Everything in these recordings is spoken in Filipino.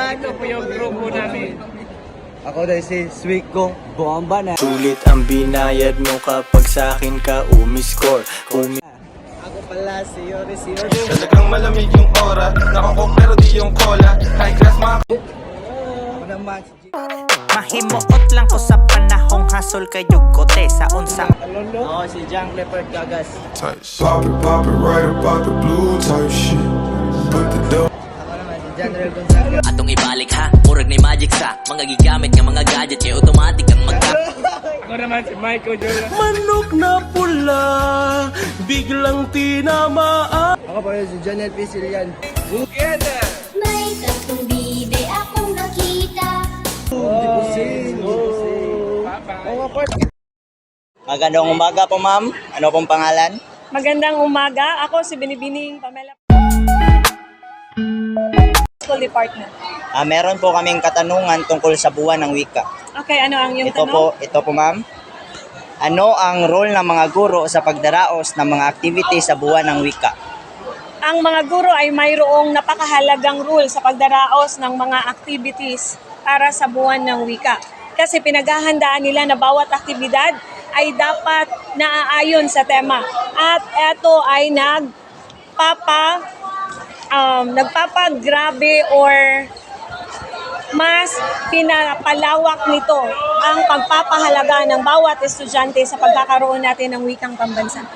Ito po yung grupo namin. Ako dahil si Swiko, bomba na. Sulit ang binayad mo kapag sa'kin ka umiscore. Ako pala si Yori. Talagang malamig yung aura. Nakakok pero di yung cola. High class mga Ako naman si G. Mahimuot lang ko sa panahong hasol kayo kote sa unsa. Ako si Jang Leopard Gagas. type shit. Pop it right about the blue type shit. Put the dough. Ako naman si General Gonzaga. Atong ibalik ha, murag ni magic sa mga gigamit nga mga gadget kay automatic ang magka. Ako naman si Michael Jordan. Manok na pula, biglang tinamaan. Ako pala si Janel P. Silian. Together! May tatlong bibe akong nakita. Magandang umaga po, ma'am. Ano pong pangalan? Magandang umaga. Ako si Binibining Pamela. School Department. Meron po kaming katanungan tungkol sa buwan ng wika. Okay, ano ang iyong tanong? Ito po, ma'am. Ano ang role ng mga guro sa pagdaraos ng mga activity sa buwan ng wika? Ang mga guro ay mayroong napakahalagang role sa pagdaraos ng mga activities para sa buwan ng wika. Kasi pinaghahandaan nila na bawat aktibidad ay dapat naaayon sa tema. At ito ay nagpapagrabe or mas pinapalawak nito ang pagpapahalaga ng bawat estudyante sa pagkakaroon natin ng wikang pambansa.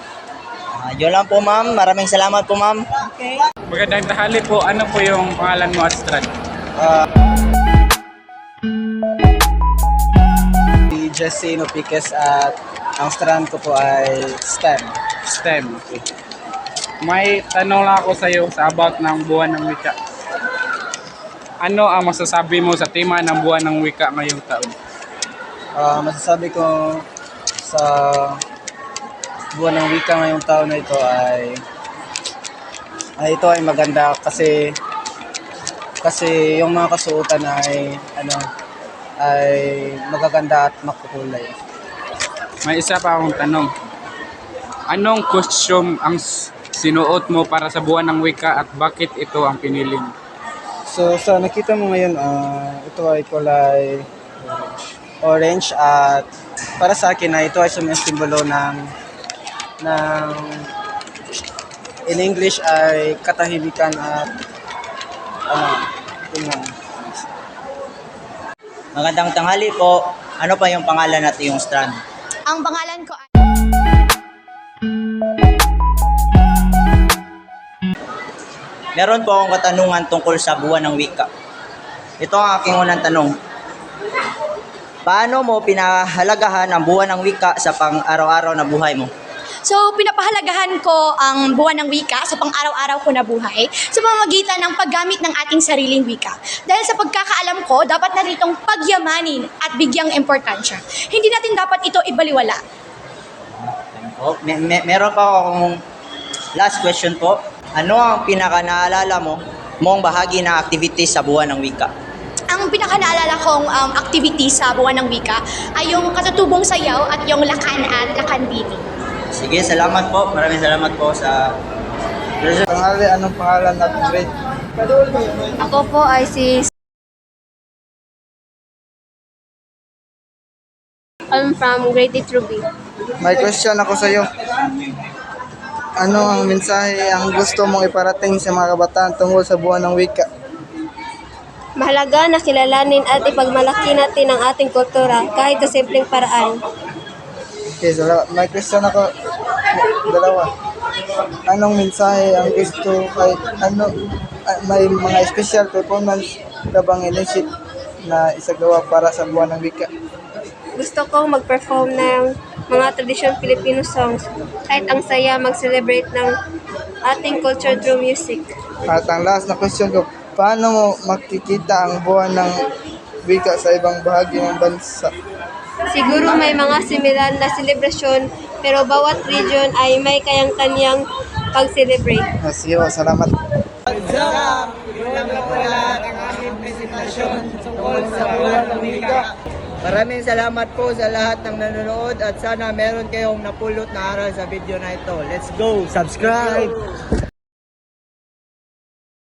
Yun lang po, ma'am. Maraming salamat po, ma'am. Okay? Magandang tahali po. Ano po yung pangalan mo at Strad? Si Jesse Nopiques at ang strand ko po ay STEM. STEM. Okay. May tanong lang ako sa iyo sa about ng buwan ng wika. Ano ang masasabi mo sa tema ng buwan ng wika ngayong taon? Masasabi ko sa buwan ng wika ngayong taon na ito ay ito ay maganda kasi yung mga kasuotan ay magaganda at makukulay. May isa pa akong tanong. Anong costume ang sinuot mo para sa buwan ng wika at bakit ito ang pinili mo? So sa nakita mo ngayon, ito ay kulay orange at para sa akin ito ay sumisimbolo ng in English ay katahimikan at Magandang tanghali po. Ano pa yung pangalan natin yung strand? Ang pangalan ko ay... Meron po akong katanungan tungkol sa buwan ng wika. Ito ang aking unang tanong. Paano mo pinahalagahan ang buwan ng wika sa pang-araw-araw na buhay mo? So, pinapahalagahan ko ang buwan ng wika sa pang-araw-araw ko na buhay sa pamamagitan ng paggamit ng ating sariling wika. Dahil sa pagkakaalam ko, dapat na ritong pagyamanin at bigyang importansya. Hindi natin dapat ito ibaliwala. Meron pa akong last question po. Ano ang pinaka-naalala mong bahagi ng activity sa buwan ng wika? Ang pinaka-naalala kong activity sa buwan ng wika ay yung katutubong sayaw at yung lakan at lakan-bini. Sige, salamat po. Maraming salamat po sa... Pangalan, anong pangalan natin, grade? Ako po ay si... I'm from grade 8 Ruby. May question ako sa iyo. Ano ang mensahe ang gusto mong iparating sa mga kabataan tungkol sa buwan ng wika? Mahalaga na kilalanin at ipagmalaki natin ang ating kultura kahit sa simpleng paraan. Okay, salamat. May question ako. Dalawa. Anong mensahe ang gusto may mga special performance ka bang inisip na isagawa para sa buwan ng wika? Gusto kong mag-perform ng mga traditional Filipino songs kahit ang saya mag-celebrate ng ating culture through music. At ang last na question ko, paano mo makikita ang buwan ng wika sa ibang bahagi ng bansa? Siguro may mga similar na selebrasyon pero bawat region ay may kanyang pag-celebrate. Sige, salamat. Maraming salamat po sa lahat ng nanonood at sana meron kayong napulot na aral sa video na ito. Let's go! Subscribe!